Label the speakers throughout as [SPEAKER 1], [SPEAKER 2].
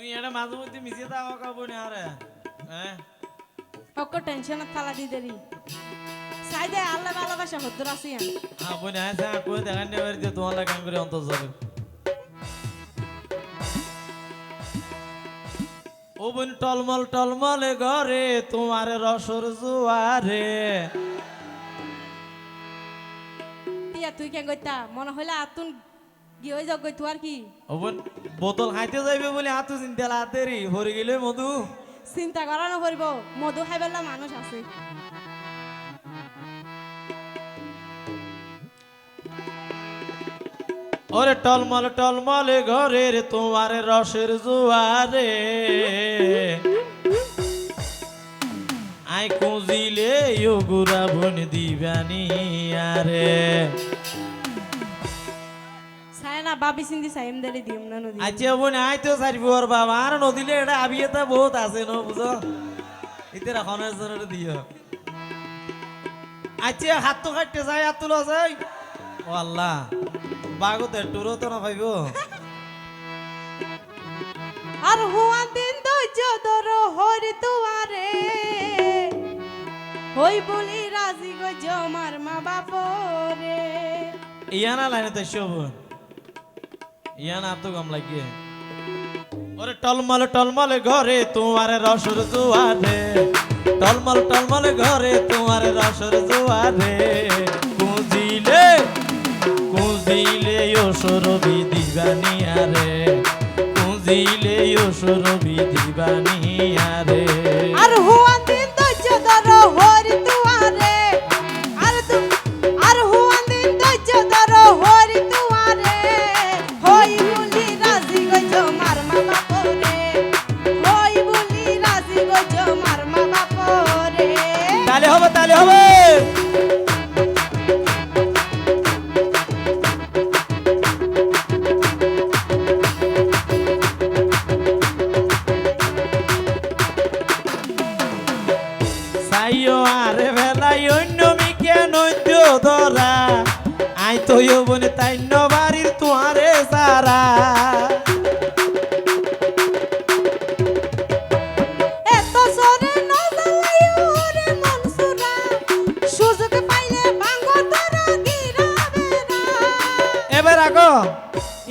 [SPEAKER 1] তুই এটা মাঝে মধ্যে মিশিয়ে থাকা কাবো না আরে হ্যাঁ
[SPEAKER 2] অক্ক টেনশন ফালা দি দেরি সাইদে আল্লাহ ভালোবাসা হদ্দর আছি আমি
[SPEAKER 1] আপনি হ্যাঁ কই দেখান নেবার যে তোমার কাম করে অন্তর যাবে ও বোন টলমল টলমলে ঘরে তোমার রসর জুয়ারে
[SPEAKER 2] তিয়া তুই কেন কইতা মনে হইলে আতুন গিয়ে যাও কই তুই আর কি
[SPEAKER 1] ও বোন বোতল খাইতে যাইবে বলে হাতু চিন্তা লাতেরি হরে গেলে মধু
[SPEAKER 2] চিন্তা করা না করিব মধু খাইবেলা মানুষ আছে
[SPEAKER 1] ওরে টলমল টলমলে ঘরের তোমার রসের জুয়ারে আই খুঁজিলে গুড়া বোন দিবানি আরে
[SPEAKER 2] সায় না বাবি সিন্ধি সাইম দেলি দিম না নদী
[SPEAKER 1] আচ্ছা বোন আই তো সারিব ওর বাবা আর নদীলে এটা আবিয়েতা বহুত আছে ন বুঝো এতে রাখনের জন্য দিও আচ্ছা হাত তো কাটতে যাই হাত তুলো যাই ও আল্লাহ বাগতে টুরো তো না পাইব
[SPEAKER 2] আর হুয়া দিন ধৈর্য ধর হরি তুয়ারে হই বলি রাজি গো জমার মা বাপরে
[SPEAKER 1] ইয়ানা লাইনে তো শোভ ইয়ানা তো কম লাগিয়ে ওরে টলমল টলমল ঘরে তোমার রসর জুয়ারে টলমল টলমল ঘরে তোমার রসর জুয়ারে কুজিলে কুজিলে ওসরবি দিবানি আরে কুজিলে ওসরবি দিবানি আরে
[SPEAKER 2] আর হুয়া দিন ধৈর্য ধর হরি তুয়ারে আর হুয়া দিন ধৈর্য ধর হরি তুয়ারে হই বলি রাজি গো জমার মা বাপরে হই বলি রাজি গো জমার মা বাপরে
[SPEAKER 1] তালে হবে তালে হবে সাইও আরে ভেলাই অন্য মিকে নদ্য ধরা আই তো বনে তাই বাড়ির তোমারে সারা
[SPEAKER 2] এত সরে নজালাইও রে মনসুরা সুযোগ পাইলে ভাঙ্গ তোরা গিরাবে না
[SPEAKER 1] এবার আগো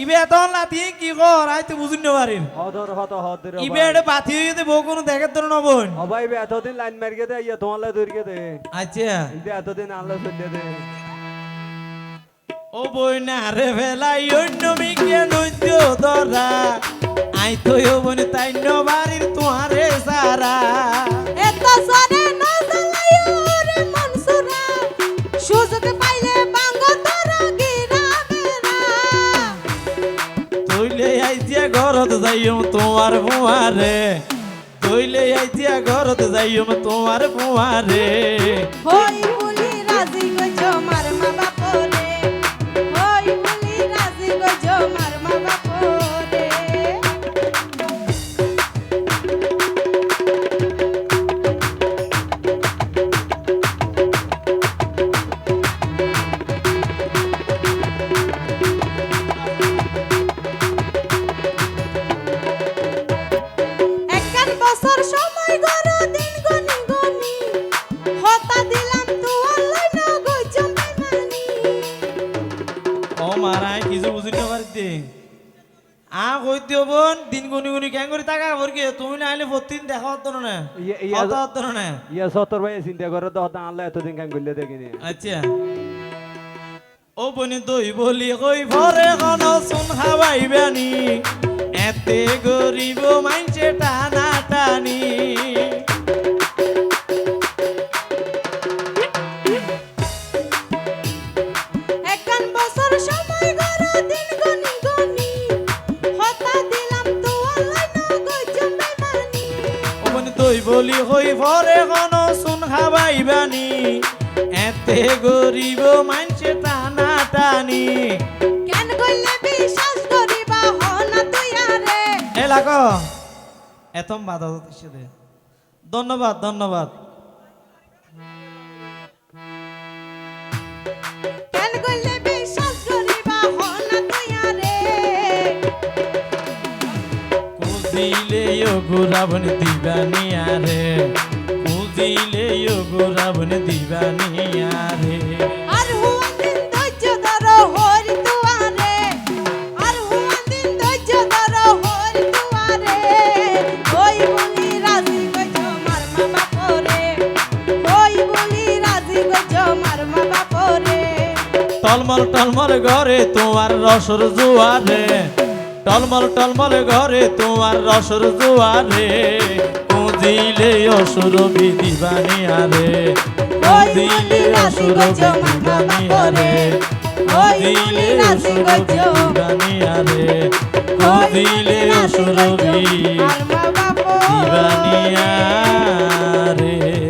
[SPEAKER 1] ইবে এত লাতি কি কর আই তো বুঝুন পারিম
[SPEAKER 3] হদর হত হদর
[SPEAKER 1] ইবে এটা পাথি হইতে বউ কোনো দেখার ধর নবন
[SPEAKER 3] অবাই বে এতদিন লাইন মারিয়ে দে ইয়া তোমার লাই দৌড়িয়ে দে
[SPEAKER 1] আচ্ছা
[SPEAKER 3] ইদে এতদিন আল্লাহ চলিয়ে দে
[SPEAKER 1] ও বই না রে ভেলাই অন্য মিকে নদ্য ধরা আই তো বনে তাই বাড়ির তোমারে সারা
[SPEAKER 2] এত সরে নজালাইও রে মনসুরা সুযোগ পাইলে ভাঙ্গ তোরা গিরাবে না
[SPEAKER 1] তৈলে আইতিয়া ঘরত যাইম তোমার ফুয়ারে তৈলে আইতিয়া ঘরত যাইম তোমার ফুয়ারে
[SPEAKER 2] হই বলি রাজি গো জমার মা বাপরে হই বলি রাজি গো জমার মা বাপরে একখান বছর সময় গড় দিন গনি গনি হতা দিলাম তুয়ার লাইন গইজম বেমানি
[SPEAKER 1] ও মারাই কিছু বুঝিতে পারিতে আ কইতে বোন দিন গুনি গুনি কেন করে টাকা ভরকে তুমি না আইলে প্রতিদিন দেখা হতো না কথা হতো না
[SPEAKER 3] ইয়া সতর ভাই চিন্তা করে তো হতা আল্লাহ এতদিন কাম করলে দেখিনি
[SPEAKER 1] আচ্ছা ও বনি দই বলি কই ভরে কোন শুন খাওয়াইবানি এতে গরিব মাইনছে টানা টানি
[SPEAKER 2] একখান বছর সময় গড় দিন গনি গনি হতা দিলাম তুয়ার লাইন গইজম বেমানি
[SPEAKER 1] ও বনি দই বলি কই ভরে কোন শুন খাওয়াইবানি এতে গরিব মাইনছে টানা টানি
[SPEAKER 2] কেন কইলে বিশ্বাস করিবা হনা তুই আরে
[SPEAKER 1] এলাকা এতম বাধা দিচ্ছে দে ধন্যবাদ ধন্যবাদ
[SPEAKER 2] কেন কইলে বিশ্বাস করিবা হনা তুই আরে
[SPEAKER 1] কুজিলে গুরাবন দিবানিয়া রে বুঝিলে গুরাবন দিবানিয়া রে
[SPEAKER 2] আর হুয়া দিন ধৈর্য ধরো হরি দুয়ারে আর হুয়া দিন ধৈর্য ধরো হরি দুয়ারে ওই বলি রাজি গজো মারমা বাপরে ওই বলি রাজি গজো মারমা বাপরে
[SPEAKER 1] টলমল টলমল ঘরে তোমার রসর জোয়ারে টলমল টলমল ঘরে তোমার রসর জোয়ারে বুঝিলে অসুর দিবানিয়া রে বুঝিলে অসুর দিবানিয়া রে বুঝিলে অসুর দিবানিয়া রে বুঝিলে অসুর দিবানিয়া রে